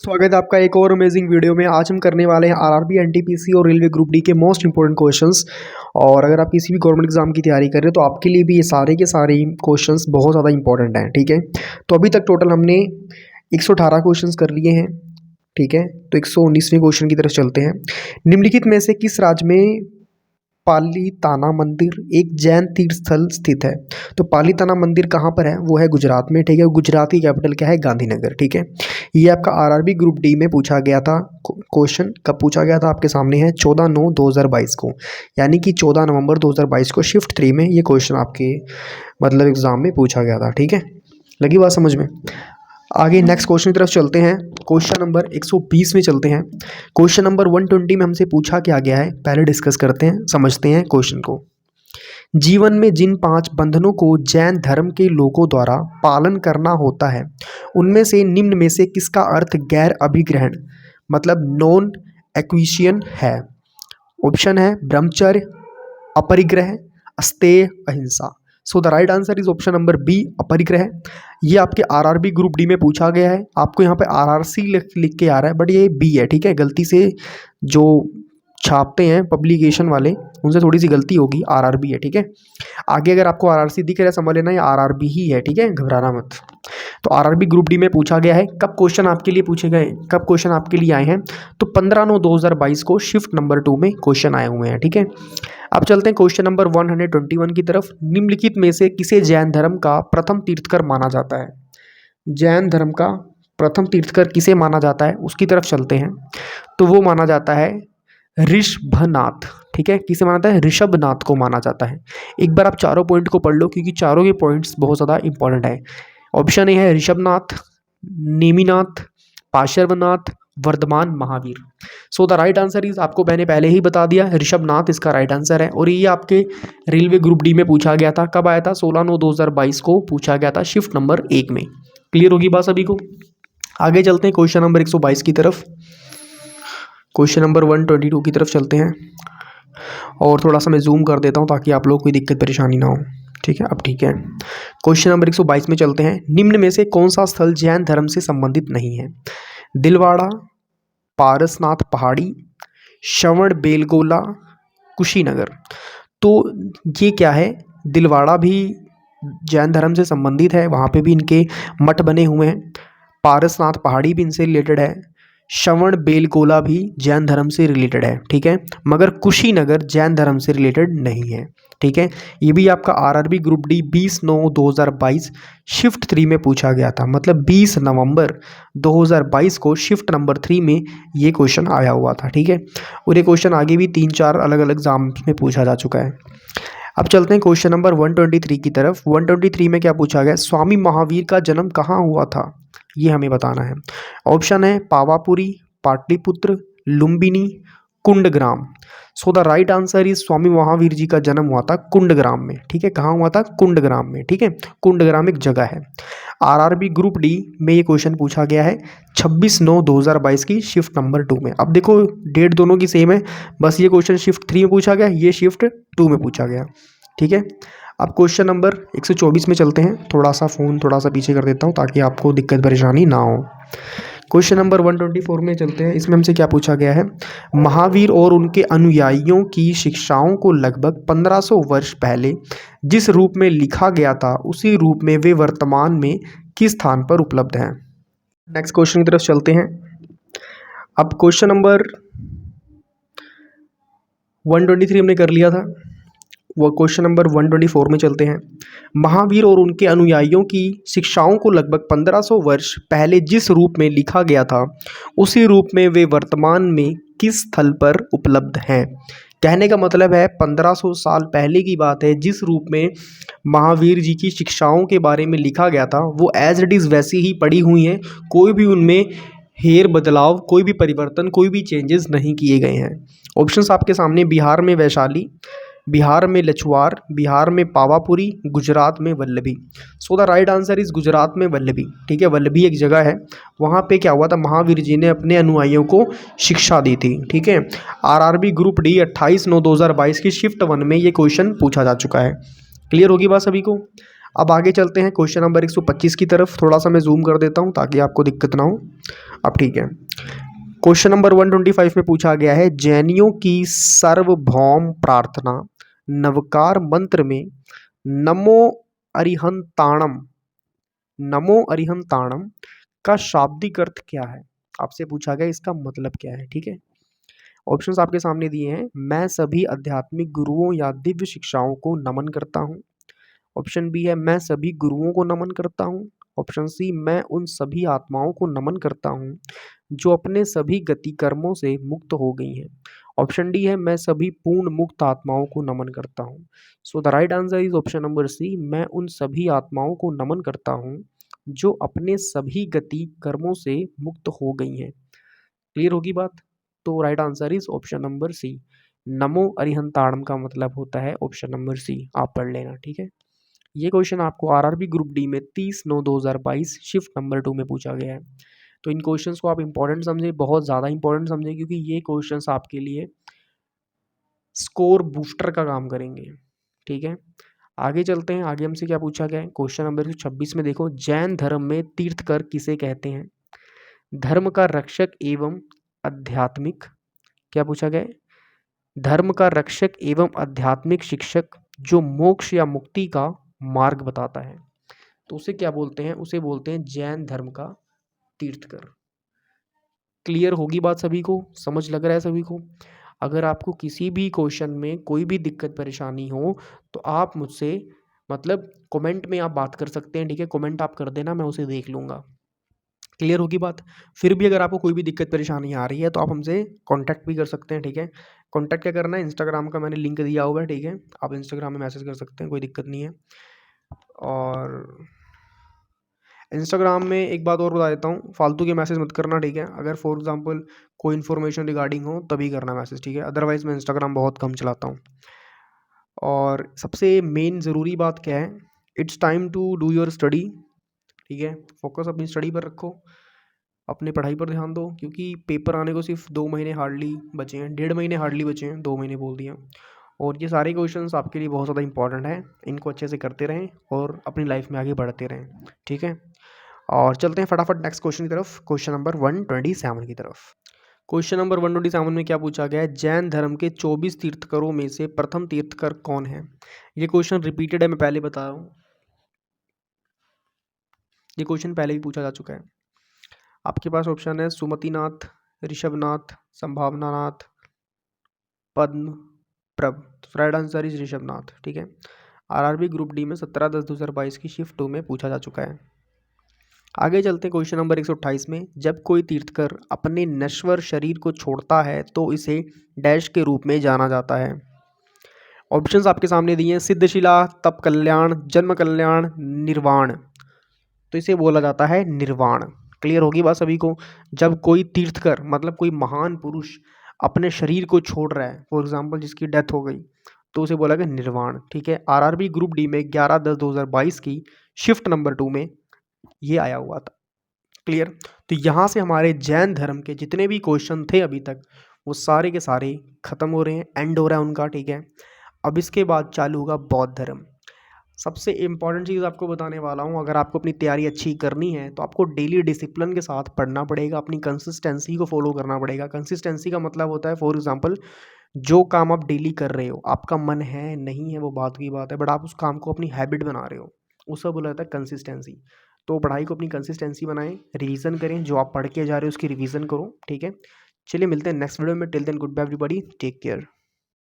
स्वागत है आपका एक और अमेजिंग वीडियो में। आज हम करने वाले हैं आरआरबी, एनटीपीसी और रेलवे ग्रुप डी के मोस्ट इंपॉर्टेंट क्वेश्चंस। और अगर आप किसी भी गवर्नमेंट एग्जाम की तैयारी कर रहे हो तो आपके लिए भी ये सारे के सारे क्वेश्चंस बहुत ज़्यादा इंपॉर्टेंट हैं। ठीक है, तो अभी तक टोटल हमने 118 क्वेश्चंस कर लिए हैं। ठीक है, तो 119वें क्वेश्चन की तरफ चलते हैं। निम्नलिखित में से किस राज्य में पालीताना मंदिर एक जैन तीर्थ स्थल स्थित है? तो पालीताना मंदिर कहाँ पर है? वो है गुजरात में। ठीक है, गुजरात की कैपिटल क्या है? गांधीनगर। ठीक है, ये आपका आरआरबी ग्रुप डी में पूछा गया था। क्वेश्चन कब पूछा गया था? आपके सामने है 14/9/2022 को, यानी कि 14 नवंबर 2022 को शिफ्ट 3 में ये क्वेश्चन आपके मतलब एग्जाम में पूछा गया था। ठीक है, लगी बात समझ में? आगे नेक्स्ट क्वेश्चन की तरफ चलते हैं। क्वेश्चन नंबर 120 में चलते हैं। क्वेश्चन नंबर 120 में हमसे पूछा क्या गया है, पहले डिस्कस करते हैं, समझते हैं क्वेश्चन को। जीवन में जिन 5 बंधनों को जैन धर्म के लोगों द्वारा पालन करना होता है, उनमें से निम्न में से किसका अर्थ गैर अभिग्रहण मतलब नॉन एक्विशियन है? ऑप्शन है ब्रह्मचर्य, अपरिग्रह, अस्तेय, अहिंसा। So the right answer is option number B, अपरिग्रह। ये आपके आरआरबी ग्रुप डी में पूछा गया है। आपको यहाँ पे आरआरसी लिख के आ रहा है, बट ये बी है। ठीक है, गलती से जो छापते हैं पब्लिकेशन वाले उनसे थोड़ी सी गलती होगी, आरआरबी है। ठीक है, आगे अगर आपको आरआरसी दिख रहा है समझ लेना ये आरआरबी ही है। ठीक है, घबराना मत। तो आरआरबी ग्रुप डी में पूछा गया है। कब क्वेश्चन आपके लिए पूछे गए, कब क्वेश्चन आपके लिए आए हैं? तो 15/9/2022 को शिफ्ट नंबर 2 में क्वेश्चन आए हुए हैं। ठीक है, अब चलते हैं क्वेश्चन नंबर 121 की तरफ। निम्नलिखित में से किसे जैन धर्म का प्रथम तीर्थकर माना जाता है? जैन धर्म का प्रथम तीर्थकर किसे माना जाता है उसकी तरफ चलते हैं। तो वो माना जाता है ऋषभनाथ। ठीक है, किसे माना जाता है? ऋषभनाथ को माना जाता है। एक बार आप चारों पॉइंट को पढ़ लो क्योंकि चारों के पॉइंट्स बहुत ज़्यादा इंपॉर्टेंट है। ऑप्शन ए है Rishabhnath, Neminath, Parshvanath, Vardhaman Mahavir. So the right answer is, आपको मैंने पहले ही बता दिया, ऋषभनाथ इसका राइट आंसर है। और ये आपके रेलवे ग्रुप डी में पूछा गया था। कब आया था? 16/9/2022 को पूछा गया था शिफ्ट नंबर 1 में। क्लियर होगी बात सभी को? आगे चलते हैं क्वेश्चन नंबर 122 की तरफ। क्वेश्चन नंबर 122 की तरफ चलते हैं और थोड़ा सा मैं जूम कर देता हूँ ताकि आप लोग कोई दिक्कत परेशानी ना हो। ठीक है, अब ठीक है। क्वेश्चन नंबर 122 में चलते हैं। निम्न में से कौन सा स्थल जैन धर्म से संबंधित नहीं है? दिलवाड़ा, पारसनाथ पहाड़ी, श्रवण बेलगोला, कुशीनगर। तो ये क्या है? दिलवाड़ा भी जैन धर्म से संबंधित है, वहाँ पे भी इनके मठ बने हुए हैं। पारसनाथ पहाड़ी भी इनसे रिलेटेड है। श्रवण बेलगोला भी जैन धर्म से रिलेटेड है। ठीक है, मगर कुशीनगर जैन धर्म से रिलेटेड नहीं है। ठीक है, ये भी आपका आरआरबी ग्रुप डी 20/9/2022 शिफ्ट 3 में पूछा गया था। मतलब 20 नवंबर 2022 को शिफ्ट नंबर 3 में ये क्वेश्चन आया हुआ था। ठीक है, और ये क्वेश्चन आगे भी 3-4 अलग अलग एग्जाम्स में पूछा जा चुका है। अब चलते हैं क्वेश्चन नंबर 123 की तरफ। 123 में क्या पूछा गया? स्वामी महावीर का जन्म कहाँ हुआ था, ये हमें बताना है। ऑप्शन है Pawapuri, Pataliputra, Lumbini, Kundagram. So the right answer is Swami Mahavir ji का जन्म हुआ था कुंडग्राम में। ठीक है, कहाँ हुआ था? कुंडग्राम में। ठीक है, कुंडग्राम एक जगह है। आरआरबी ग्रुप डी में ये क्वेश्चन पूछा गया है 26/9/2022 की शिफ्ट नंबर 2 में। अब देखो डेट दोनों की सेम है, बस ये क्वेश्चन शिफ्ट 3 में पूछा गया, ये शिफ्ट 2 में पूछा गया। ठीक है, अब क्वेश्चन नंबर 124 में चलते हैं। थोड़ा सा फ़ोन थोड़ा सा पीछे कर देता हूँ ताकि आपको दिक्कत परेशानी ना हो। क्वेश्चन नंबर 124 में चलते हैं। इसमें हमसे क्या पूछा गया है? महावीर और उनके अनुयायियों की शिक्षाओं को लगभग 1500 वर्ष पहले जिस रूप में लिखा गया था, उसी रूप में वे वर्तमान में किस स्थान पर उपलब्ध हैं? नेक्स्ट क्वेश्चन की तरफ चलते हैं। अब क्वेश्चन नंबर 123 हमने कर लिया था, वो क्वेश्चन नंबर 124 में चलते हैं। महावीर और उनके अनुयायियों की शिक्षाओं को लगभग 1500 वर्ष पहले जिस रूप में लिखा गया था, उसी रूप में वे वर्तमान में किस स्थल पर उपलब्ध हैं? कहने का मतलब है 1500 साल पहले की बात है, जिस रूप में महावीर जी की शिक्षाओं के बारे में लिखा गया था वो एज इट इज़ वैसी ही पड़ी हुई हैं। कोई भी उनमें हेर बदलाव, कोई भी परिवर्तन, कोई भी चेंजेस नहीं किए गए हैं। ऑप्शंस आपके सामने, बिहार में वैशाली, बिहार में लछुआर, बिहार में पावापुरी, गुजरात में वल्लभी। सो the right answer is Gujarat में वल्लभी। ठीक है, वल्लभी एक जगह है, वहाँ पे क्या हुआ था? महावीर जी ने अपने अनुयायियों को शिक्षा दी थी। ठीक है, आरआरबी ग्रुप डी 28/9/2022 की शिफ्ट 1 में ये क्वेश्चन पूछा जा चुका है। क्लियर होगी बात सभी को? अब आगे चलते हैं क्वेश्चन नंबर 125 की तरफ। थोड़ा सा मैं जूम कर देता हूँ ताकि आपको दिक्कत ना हो। अब ठीक है, क्वेश्चन नंबर 125 में पूछा गया है, जैनियों की सार्वभौम प्रार्थना नवकार मंत्र में नमो अरिहंताणम, नमो अरिहंताणम का शाब्दिक अर्थ क्या है? आपसे पूछा गया इसका मतलब क्या है। ठीक है, ऑप्शंस आपके सामने दिए हैं। मैं सभी आध्यात्मिक गुरुओं या दिव्य शिक्षाओं को नमन करता हूँ। ऑप्शन बी है, मैं सभी गुरुओं को नमन करता हूँ। ऑप्शन सी, मैं उन सभी आत्माओं को नमन करता हूँ जो अपने सभी गति कर्मों से मुक्त हो गई हैं। ऑप्शन डी है, मैं सभी पूर्ण मुक्त आत्माओं को नमन करता हूँ। So the right answer is option number C, मैं उन सभी आत्माओं को नमन करता हूँ जो अपने सभी गति कर्मों से मुक्त हो गई हैं। क्लियर होगी बात? तो right answer is option number C, नमो अरिहंताणम का मतलब होता है ऑप्शन नंबर सी। आप पढ़ लेना। ठीक है, ये क्वेश्चन आपको आरआरबी ग्रुप डी में 30/9/2022 शिफ्ट नंबर 2 में पूछा गया है। तो इन क्वेश्चंस को आप इंपॉर्टेंट समझे, बहुत ज़्यादा इंपॉर्टेंट समझे, क्योंकि ये क्वेश्चंस आपके लिए स्कोर बूस्टर का काम करेंगे। ठीक है, आगे चलते हैं। आगे हमसे क्या पूछा गया है क्वेश्चन नंबर 26 में। देखो, जैन धर्म में तीर्थकर किसे कहते हैं? धर्म का रक्षक एवं आध्यात्मिक, क्या पूछा गया है? धर्म का रक्षक एवं आध्यात्मिक शिक्षक जो मोक्ष या मुक्ति का मार्ग बताता है, तो उसे क्या बोलते हैं? उसे बोलते हैं जैन धर्म का तीर्थकर। क्लियर होगी बात सभी को? समझ लग रहा है सभी को? अगर आपको किसी भी क्वेश्चन में कोई भी दिक्कत परेशानी हो तो आप मुझसे मतलब कमेंट में आप बात कर सकते हैं। ठीक है, कमेंट आप कर देना, मैं उसे देख लूँगा। क्लियर होगी बात? फिर भी अगर आपको कोई भी दिक्कत परेशानी आ रही है तो आप हमसे कांटेक्ट भी कर सकते हैं। ठीक है, कांटेक्ट क्या करना है, इंस्टाग्राम का मैंने लिंक दिया हुआ है। ठीक है, आप इंस्टाग्राम में मैसेज कर सकते हैं, कोई दिक्कत नहीं है। और इंस्टाग्राम में एक बात और बता देता हूँ, फालतू के मैसेज मत करना। ठीक है, अगर फॉर एग्जांपल कोई इन्फॉर्मेशन रिगार्डिंग हो तभी करना मैसेज। ठीक है, अदरवाइज़ मैं इंस्टाग्राम बहुत कम चलाता हूँ। और सबसे मेन ज़रूरी बात क्या है, it's time to do your study. ठीक है, फोकस अपनी स्टडी पर रखो, अपने पढ़ाई पर ध्यान दो, क्योंकि पेपर आने को सिर्फ 2 महीने हार्डली बचे हैं, 1.5 महीने हार्डली बचे हैं, 2 महीने बोल दिया। और ये सारे क्वेश्चंस आपके लिए बहुत ज़्यादा इंपॉर्टेंट हैं, इनको अच्छे से करते रहें और अपनी लाइफ में आगे बढ़ते रहें। ठीक है, और चलते हैं फटाफट नेक्स्ट क्वेश्चन की तरफ, क्वेश्चन नंबर 127 की तरफ। क्वेश्चन नंबर 127 में क्या पूछा गया है, जैन धर्म के 24 तीर्थकरों में से प्रथम तीर्थकर कौन है? ये क्वेश्चन रिपीटेड है, मैं पहले बता रहा हूँ, ये क्वेश्चन पहले भी पूछा जा चुका है। आपके पास ऑप्शन है Sumatinath, Rishabhanatha, Sambhavnath, Padmaprabh. Right answer is Rishabhnath. ठीक है, आरआरबी ग्रुप डी में 17/10/2022 की शिफ्ट 2 में पूछा जा चुका है। आगे चलते हैं क्वेश्चन नंबर 128 में। जब कोई तीर्थकर अपने नश्वर शरीर को छोड़ता है तो इसे डैश के रूप में जाना जाता है। ऑप्शंस आपके सामने दिए हैं, सिद्धशिला, तप कल्याण, जन्म कल्याण, निर्वाण। तो इसे बोला जाता है निर्वाण। क्लियर होगी बात सभी को? जब कोई तीर्थकर मतलब कोई महान पुरुष अपने शरीर को छोड़ रहा है, फॉर एग्जाम्पल जिसकी डेथ हो गई, तो उसे बोला गया निर्वाण। ठीक है, आरआरबी ग्रुप डी में 11/10/2022 की शिफ्ट नंबर 2 में ये आया हुआ था। क्लियर? तो यहाँ से हमारे जैन धर्म के जितने भी क्वेश्चन थे अभी तक, वो सारे के सारे खत्म हो रहे हैं, एंड हो रहा है उनका। ठीक है, अब इसके बाद चालू होगा बौद्ध धर्म। सबसे इम्पॉर्टेंट चीज़ आपको बताने वाला हूँ, अगर आपको अपनी तैयारी अच्छी करनी है तो आपको डेली डिसिप्लिन के साथ पढ़ना पड़ेगा, अपनी कंसिस्टेंसी को फॉलो करना पड़ेगा। कंसिस्टेंसी का मतलब होता है, फॉर एग्जांपल जो काम आप डेली कर रहे हो, आपका मन है नहीं है वो बात की बात है, बट आप उस काम को अपनी हैबिट बना रहे हो, उसे बोला जाता है कंसिस्टेंसी। तो पढ़ाई को अपनी कंसिस्टेंसी बनाएं, रिवीजन करें, जो आप पढ़ के जा रहे हो उसकी रिवीजन करो। ठीक है, चलिए मिलते हैं नेक्स्ट वीडियो में। Till then goodbye everybody, take care.